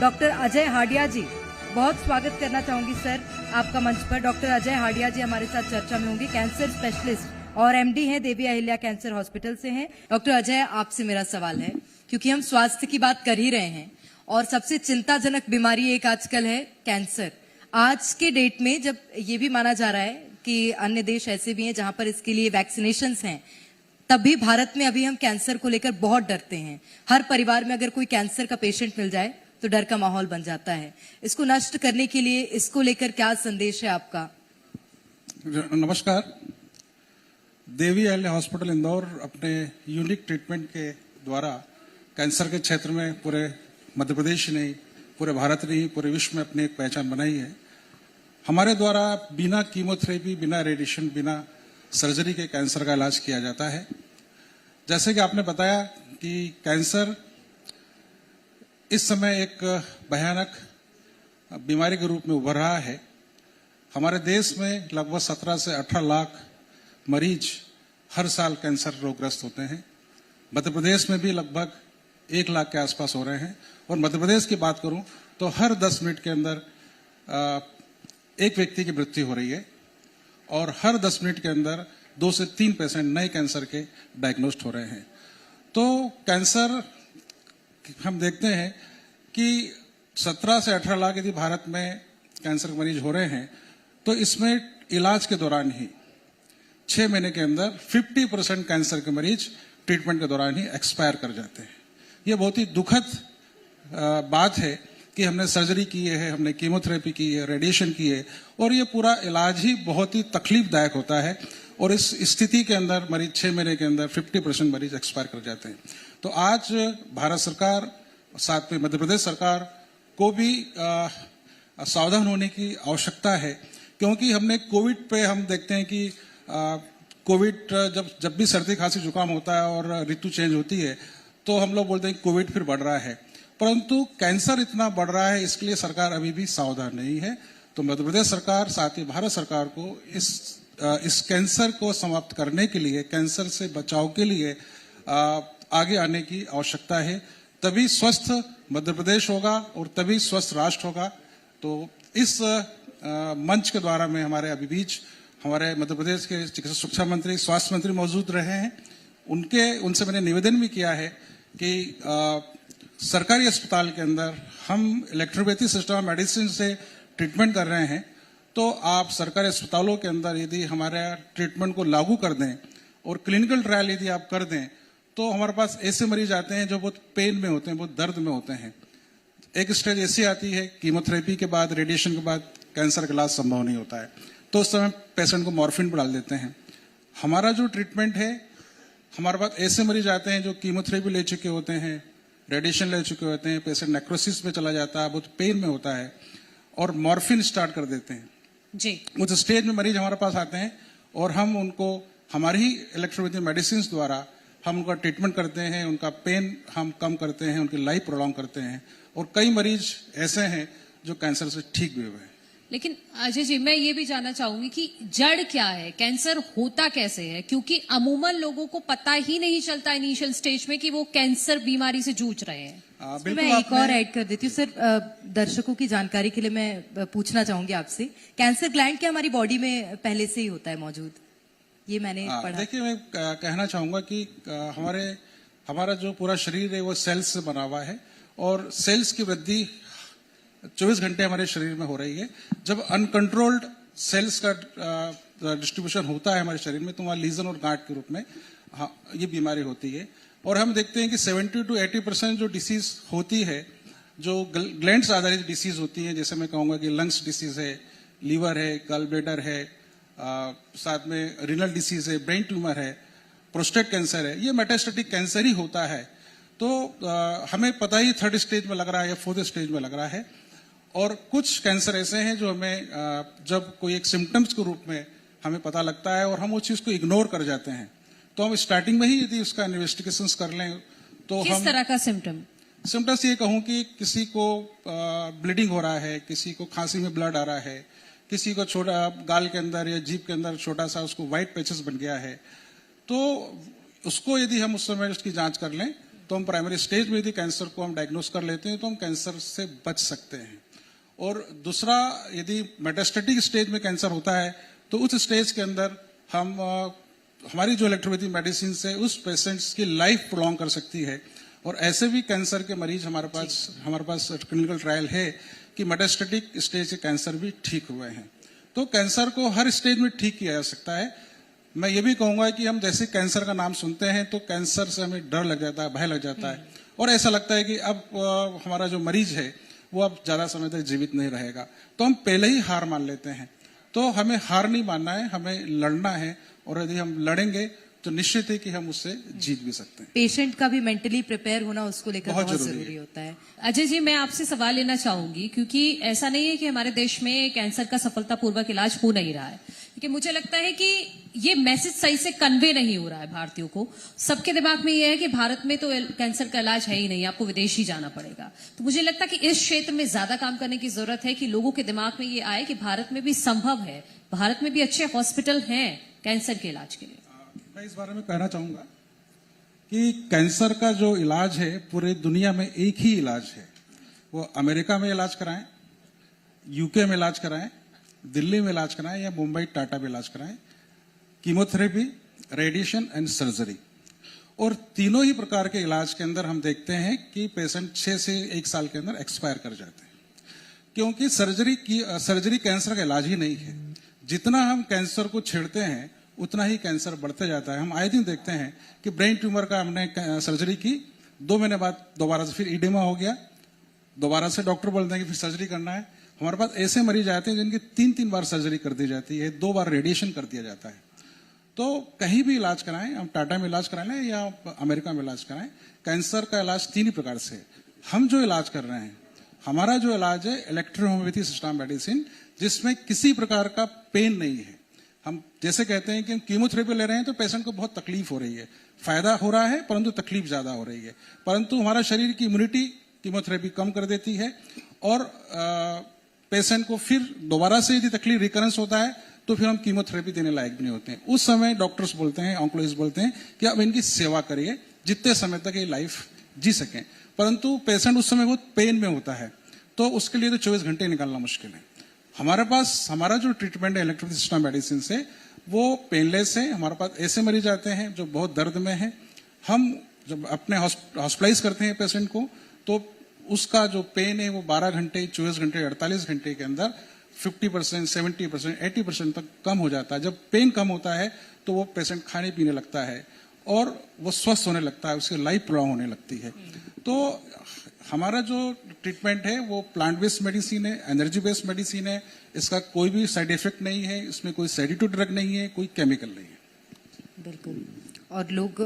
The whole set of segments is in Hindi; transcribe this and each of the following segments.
डॉक्टर अजय हाडिया जी। बहुत स्वागत करना चाहूंगी सर आपका मंच पर। डॉक्टर अजय हाडिया जी हमारे साथ चर्चा में होंगे, कैंसर स्पेशलिस्ट और एमडी हैं, देवी अहिल्या कैंसर हॉस्पिटल से हैं। डॉक्टर अजय, आपसे मेरा सवाल है, क्योंकि हम स्वास्थ्य की बात कर ही रहे हैं और सबसे चिंताजनक बीमारी एक आजकल है कैंसर। आज के डेट में जब ये भी माना जा रहा है कि अन्य देश ऐसे भी हैं जहां पर इसके लिए वैक्सीनेशंस हैं, तब भी भारत में अभी हम कैंसर को लेकर बहुत डरते हैं। हर परिवार में अगर कोई कैंसर का पेशेंट मिल जाए तो डर का माहौल बन जाता है। इसको नष्ट करने के लिए, इसको लेकर क्या संदेश है आपका? नमस्कार। देवी अहिल्या हॉस्पिटल इंदौर अपने यूनिक ट्रीटमेंट के द्वारा कैंसर के क्षेत्र में पूरे मध्य प्रदेश नहीं, पूरे भारत नहीं, पूरे विश्व में अपनी एक पहचान बनाई है। हमारे द्वारा बिना कीमोथेरेपी, बिना रेडिएशन, बिना सर्जरी के कैंसर का इलाज किया जाता है। जैसे कि आपने बताया कि कैंसर इस समय एक भयानक बीमारी के रूप में उभर रहा है। हमारे देश में लगभग 17 से 18 लाख मरीज हर साल कैंसर रोगग्रस्त होते हैं। मध्य प्रदेश में भी लगभग 1 लाख के आसपास हो रहे हैं। और मध्य प्रदेश की बात करूं तो हर 10 मिनट के अंदर एक व्यक्ति की मृत्यु हो रही है और हर 10 मिनट के अंदर 2 से 3 पेशेंट नए कैंसर के डायग्नोस्ड हो रहे हैं। तो कैंसर हम देखते हैं कि 17 से 18 लाख यदि भारत में कैंसर के मरीज हो रहे हैं तो इसमें इलाज के दौरान ही 6 महीने के अंदर 50% कैंसर के मरीज ट्रीटमेंट के दौरान ही एक्सपायर कर जाते हैं। ये बहुत ही दुखद बात है कि हमने सर्जरी की है, हमने कीमोथेरेपी की है, रेडिएशन की है और ये पूरा इलाज ही बहुत ही तकलीफदायक होता है और इस स्थिति के अंदर मरीज 6 महीने के अंदर 50% मरीज एक्सपायर कर जाते हैं। तो आज भारत सरकार, साथ में मध्य प्रदेश सरकार को भी सावधान होने की आवश्यकता है, क्योंकि हमने कोविड पे हम देखते हैं कि कोविड जब भी सर्दी खांसी जुकाम होता है और ऋतु चेंज होती है तो हम लोग बोलते हैं कोविड फिर बढ़ रहा है, परंतु कैंसर इतना बढ़ रहा है इसके लिए सरकार अभी भी सावधान नहीं है। तो मध्य प्रदेश सरकार, साथ ही भारत सरकार को इस कैंसर को समाप्त करने के लिए, कैंसर से बचाव के लिए आगे आने की आवश्यकता है। तभी स्वस्थ मध्य प्रदेश होगा और तभी स्वस्थ राष्ट्र होगा। तो इस मंच के द्वारा में हमारे अभी बीच हमारे मध्य प्रदेश के चिकित्सा शिक्षा मंत्री, स्वास्थ्य मंत्री मौजूद रहे हैं। उनसे मैंने निवेदन भी किया है कि सरकारी अस्पताल के अंदर हम इलेक्ट्रोपैथी सिस्टम मेडिसिन से ट्रीटमेंट कर रहे हैं, तो आप सरकारी अस्पतालों के अंदर यदि हमारे ट्रीटमेंट को लागू कर दें और क्लिनिकल ट्रायल यदि आप कर दें तो हमारे पास ऐसे मरीज आते हैं जो बहुत पेन में होते हैं, बहुत दर्द में होते हैं। एक स्टेज ऐसी आती है कीमोथेरेपी के बाद, रेडिएशन के बाद कैंसर का इलाज संभव नहीं होता है, तो उस समय पेशेंट को मॉर्फिन पर डाल देते हैं। हमारा जो ट्रीटमेंट है, हमारे पास ऐसे मरीज आते हैं जो कीमोथेरेपी ले चुके होते हैं, रेडिएशन ले चुके होते हैं, पेशेंट नेक्रोसिस में चला जाता है, बहुत पेन में होता है और मॉर्फिन स्टार्ट कर देते हैं जी। उस स्टेज में मरीज हमारे पास आते हैं और हम उनको हमारी ही इलेक्ट्रोपैथी मेडिसिन द्वारा हम उनका ट्रीटमेंट करते हैं, उनका पेन हम कम करते हैं, उनकी लाइफ प्रोलॉन्ग करते हैं और कई मरीज ऐसे हैं जो कैंसर से ठीक भी हुए हैं। लेकिन अजय जी, मैं ये भी जानना चाहूंगी कि जड़ क्या है, कैंसर होता कैसे है? क्योंकि अमूमन लोगों को पता ही नहीं चलता इनिशियल स्टेज में कि वो कैंसर बीमारी से जूझ रहे हैं। मैं एक और ऐड कर देती हूँ सर, दर्शकों की जानकारी के लिए मैं पूछना चाहूंगी आपसे, कैंसर ग्लैंड क्या हमारी बॉडी में पहले से ही होता है मौजूद? ये मैंने पढ़ा। देखिए, मैं कहना चाहूंगा कि हमारा जो पूरा शरीर है वो सेल्स से बना हुआ है और सेल्स की वृद्धि 24 घंटे हमारे शरीर में हो रही है। जब अनकंट्रोल्ड सेल्स का डिस्ट्रीब्यूशन होता है हमारे शरीर में तो वहाँ लीजन और गांठ के रूप में ये बीमारी होती है। और हम देखते हैं कि 70 to 80% जो डिसीज होती है, जो ग्लैंड्स आधारित डिसीज होती है, जैसे मैं कहूँगा कि लंग्स डिसीज है, लीवर है, गल ब्लैडर है, साथ में रिनल डिसीज है, ब्रेन ट्यूमर है, प्रोस्टेट कैंसर है, ये मेटास्टेटिक कैंसर ही होता है। तो हमें पता ही 3rd स्टेज में लग रहा है या 4th स्टेज में लग रहा है। और कुछ कैंसर ऐसे हैं जो हमें जब कोई एक सिम्टम्स के रूप में हमें पता लगता है और हम उस चीज को इग्नोर कर जाते हैं, तो हम स्टार्टिंग में ही यदि उसका इन्वेस्टिगेशंस कर लें तो किस तरह का सिम्टम्स ये कहूं कि किसी को ब्लीडिंग हो रहा है, किसी को खांसी में ब्लड आ रहा है, किसी को छोटा गाल के अंदर या जीभ के अंदर छोटा सा उसको व्हाइट पैचेस बन गया है, तो उसको यदि हम उस समय उसकी जांच कर लें तो हम प्राइमरी स्टेज में यदि कैंसर को हम डायग्नोस कर लेते हैं तो हम कैंसर से बच सकते हैं। और दूसरा, यदि मेटास्टेटिक स्टेज में कैंसर होता है तो उस स्टेज के अंदर हम हमारी जो इलेक्ट्रोपैथी मेडिसिन से उस पेशेंट्स की लाइफ प्रोलॉन्ग कर सकती है। और ऐसे भी कैंसर के मरीज हमारे पास क्लिनिकल ट्रायल है कि मेटास्टेटिक स्टेज के कैंसर भी ठीक हुए हैं। तो कैंसर को हर स्टेज में ठीक किया जा सकता है। मैं ये भी कहूंगा कि हम जैसे कैंसर का नाम सुनते हैं तो कैंसर से हमें डर लग जाता है, भय लग जाता है, और ऐसा लगता है कि अब हमारा जो मरीज है वो अब ज्यादा समय तक जीवित नहीं रहेगा, तो हम पहले ही हार मान लेते हैं। तो हमें हार नहीं मानना है, हमें लड़ना है, और यदि हम लड़ेंगे तो निश्चित है कि हम उससे जीत भी सकते हैं। पेशेंट का भी मेंटली प्रिपेयर होना उसको लेकर बहुत बहुत जरूरी जरूरी होता है। अजय जी, मैं आपसे सवाल लेना चाहूंगी, क्योंकि ऐसा नहीं है कि हमारे देश में कैंसर का सफलतापूर्वक इलाज हो नहीं रहा है, क्योंकि मुझे लगता है कि ये मैसेज सही से कन्वे नहीं हो रहा है भारतीयों को। सबके दिमाग में ये है कि भारत में तो कैंसर का इलाज है ही नहीं, आपको विदेश ही जाना पड़ेगा। तो मुझे लगता है कि इस क्षेत्र में ज्यादा काम करने की जरूरत है कि लोगों के दिमाग में ये आए कि भारत में भी संभव है, भारत में भी अच्छे हॉस्पिटल हैं कैंसर के इलाज के लिए। मैं इस बारे में कहना चाहूंगा कि कैंसर का जो इलाज है पूरे दुनिया में एक ही इलाज है। वो अमेरिका में इलाज कराएं, यूके में इलाज कराएं, दिल्ली में इलाज कराएं या मुंबई टाटा में इलाज कराएं, कीमोथेरेपी, रेडिएशन एंड सर्जरी। और तीनों ही प्रकार के इलाज के अंदर हम देखते हैं कि पेशेंट 6 से 1 साल के अंदर एक्सपायर कर जाते हैं, क्योंकि सर्जरी कैंसर का इलाज ही नहीं है। जितना हम कैंसर को छेड़ते हैं उतना ही कैंसर बढ़ते जाता है। हम आए दिन देखते हैं कि ब्रेन ट्यूमर का हमने सर्जरी की, 2 महीने बाद दोबारा से फिर इडेमा हो गया, दोबारा से डॉक्टर बोलते हैं कि फिर सर्जरी करना है। हमारे पास ऐसे मरीज आते हैं जिनकी 3-3 बार सर्जरी कर दी जाती है, 2 बार रेडिएशन कर दिया जाता है। तो कहीं भी इलाज कराएं, हम टाटा में इलाज कराएं या अमेरिका में इलाज कराएं, कैंसर का इलाज 3 ही प्रकार से है। हम जो इलाज कर रहे हैं, हमारा जो इलाज है इलेक्ट्रोहोम्योपैथी सिस्टम मेडिसिन, जिसमें किसी प्रकार का पेन नहीं है। हम जैसे कहते हैं कि हम कीमोथेरेपी ले रहे हैं तो पेशेंट को बहुत तकलीफ हो रही है, फायदा हो रहा है परंतु तकलीफ ज्यादा हो रही है, परंतु हमारा शरीर की इम्यूनिटी कीमोथेरेपी कम कर देती है। और पेशेंट को फिर दोबारा से यदि तकलीफ रिकरेंस होता है तो फिर हम कीमोथेरेपी देने लायक भी नहीं होते हैं। उस समय डॉक्टर्स बोलते हैं, ऑन्कोलॉजिस्ट बोलते हैं कि अब इनकी सेवा करिए जितने समय तक ये लाइफ जी सकें, परंतु पेशेंट उस समय बहुत पेन में होता है, तो उसके लिए तो 24 घंटे निकालना मुश्किल है। हमारा जो ट्रीटमेंट है इलेक्ट्रोपैथी सिस्टम मेडिसिन से, वो पेनलेस है। हमारे पास ऐसे मरीज आते हैं जो बहुत दर्द में हैं, हम जब अपने हॉस्पिटलाइज करते हैं पेशेंट को तो उसका जो पेन है वो 12 घंटे, 24 घंटे, 48 घंटे के अंदर 50%, 70%, 80% तक कम हो जाता है। जब पेन कम होता है तो वो पेशेंट खाने पीने लगता है और वो स्वस्थ होने लगता है, उसकी लाइफ प्रोलॉन्ग होने लगती है। तो हमारा जो ट्रीटमेंट है वो प्लांट बेस्ड मेडिसिन है, एनर्जी बेस्ड मेडिसिन है। इसका कोई भी साइड इफेक्ट नहीं है, इसमें कोई सेडेटिव ड्रग नहीं है, कोई केमिकल नहीं है। बिल्कुल। और लोग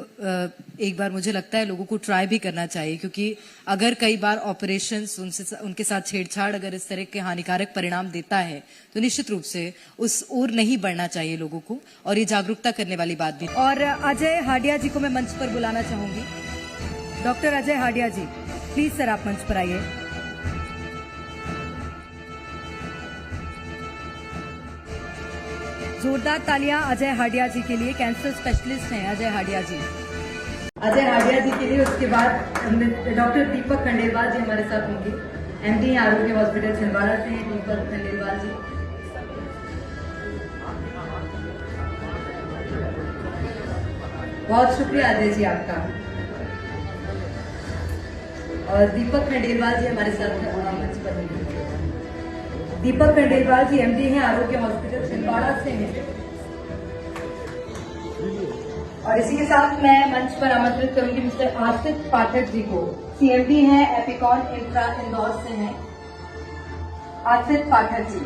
एक बार मुझे लगता है लोगों को ट्राई भी करना चाहिए, क्योंकि अगर कई बार ऑपरेशंस उनके साथ छेड़छाड़ अगर इस तरह के हानिकारक परिणाम देता है तो निश्चित रूप से उस ओर नहीं बढ़ना चाहिए लोगों को, और ये जागरूकता करने वाली बात भी। और अजय हाडिया जी को मैं मंच पर बुलाना चाहूंगी। Doctor Ajay Hadiya ji, please sir आप मंच पर आइए। जोरदार तालियां अजय हाडिया जी के लिए। कैंसर स्पेशलिस्ट हैं अजय हाडिया जी। अजय हाडिया जी के लिए। उसके बाद डॉक्टर दीपक खंडेलवाल जी हमारे साथ होंगे, एमडी आरोग्य हॉस्पिटल छिंदवाड़ा से हैं दीपक खंडेलवाल जी। बहुत शुक्रिया अजय जी आपका। और दीपक खंडेलवाल जी हमारे साथ मंच पर होंगे। दीपक खंडेलवाल जी एमडी हैं आरोग्य हॉस्पिटल छिंदवाड़ा से हैं। और इसी के साथ मैं मंच पर आमंत्रित करूंगी मिस्टर आसिफ पाठक जी को, सीएमडी हैं एपिकॉन इंफ्रा इंदौर से हैं आसिफ पाठक जी।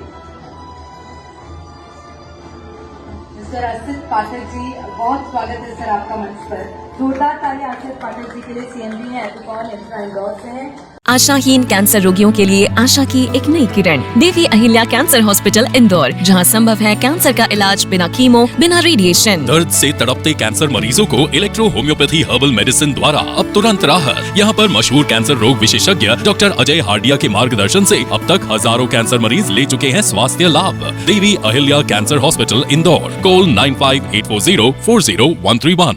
मिस्टर आसिफ पाठक जी, बहुत स्वागत है सर आपका मंच पर। जोरदार तालियां आसिफ पाठक जी के लिए, सीएमडी हैं एपिकॉन इंफ्रा इंदौर से हैं। आशाहीन कैंसर रोगियों के लिए आशा की एक नई किरण, देवी अहिल्या कैंसर हॉस्पिटल इंदौर, जहां संभव है कैंसर का इलाज बिना कीमो, बिना रेडिएशन। दर्द से तड़पते कैंसर मरीजों को इलेक्ट्रो होम्योपैथी हर्बल मेडिसिन द्वारा अब तुरंत राहत। यहाँ पर मशहूर कैंसर रोग विशेषज्ञ डॉक्टर अजय हाडिया के मार्गदर्शन से अब तक हजारों कैंसर मरीज ले चुके हैं स्वास्थ्य लाभ। Devi Ahilya cancer hospital Indore, call 9584040131।